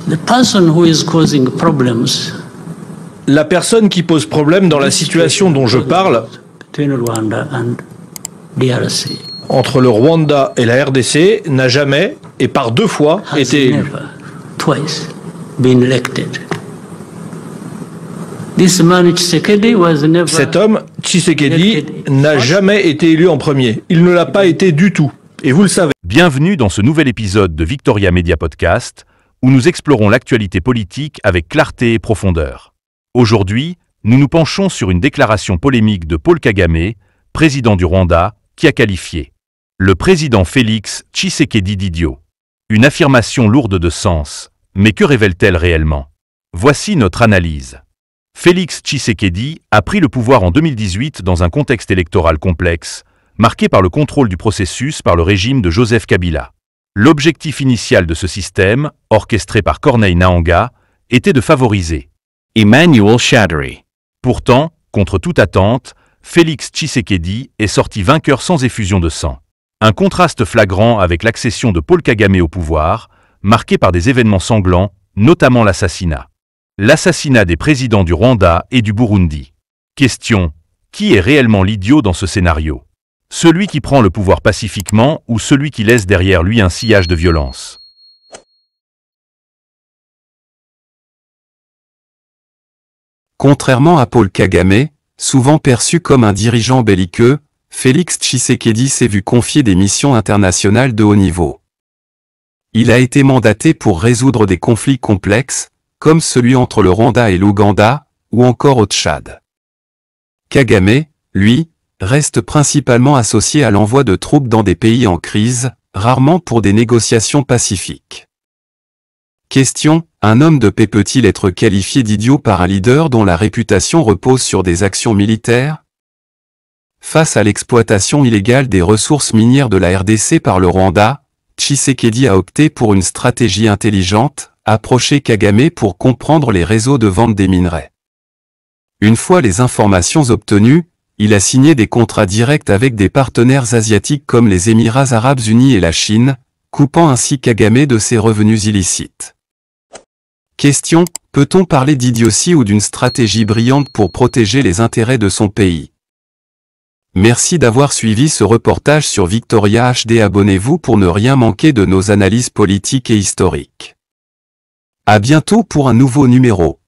The person who is causing problems La personne qui pose problème dans la situation dont je parle, between Rwanda and DRC entre le Rwanda et la RDC, n'a jamais, et par 2 fois, has été élu. never, twice, been elected. This man Tshisekedi was never Cet homme, Tshisekedi, n'a jamais été élu en premier. Il ne l'a pas été du tout. Et vous le savez. Bienvenue dans ce nouvel épisode de Victoria Media Podcast, où nous explorons l'actualité politique avec clarté et profondeur. Aujourd'hui, nous nous penchons sur une déclaration polémique de Paul Kagame, président du Rwanda, qui a qualifié le président Félix Tshisekedi d'idiot. Une affirmation lourde de sens, mais que révèle-t-elle réellement? Voici notre analyse. Félix Tshisekedi a pris le pouvoir en 2018 dans un contexte électoral complexe, marqué par le contrôle du processus par le régime de Joseph Kabila. L'objectif initial de ce système, orchestré par Corneille Nangaa, était de favoriser Emmanuel Shadary. Pourtant, contre toute attente, Félix Tshisekedi est sorti vainqueur sans effusion de sang. Un contraste flagrant avec l'accession de Paul Kagame au pouvoir, marqué par des événements sanglants, notamment l'assassinat. L'assassinat des présidents du Rwanda et du Burundi. Question: qui est réellement l'idiot dans ce scénario? Celui qui prend le pouvoir pacifiquement ou celui qui laisse derrière lui un sillage de violence? Contrairement à Paul Kagame, souvent perçu comme un dirigeant belliqueux, Félix Tshisekedi s'est vu confier des missions internationales de haut niveau. Il a été mandaté pour résoudre des conflits complexes, comme celui entre le Rwanda et l'Ouganda, ou encore au Tchad. Kagame, lui, reste principalement associé à l'envoi de troupes dans des pays en crise, rarement pour des négociations pacifiques. Question: un homme de paix peut-il être qualifié d'idiot par un leader dont la réputation repose sur des actions militaires? Face à l'exploitation illégale des ressources minières de la RDC par le Rwanda, Tshisekedi a opté pour une stratégie intelligente, approcher Kagame pour comprendre les réseaux de vente des minerais. Une fois les informations obtenues, il a signé des contrats directs avec des partenaires asiatiques comme les Émirats arabes unis et la Chine, coupant ainsi Kagame de ses revenus illicites. Question: peut-on parler d'idiotie ou d'une stratégie brillante pour protéger les intérêts de son pays? Merci d'avoir suivi ce reportage sur Victoria HD. Abonnez-vous pour ne rien manquer de nos analyses politiques et historiques. À bientôt pour un nouveau numéro.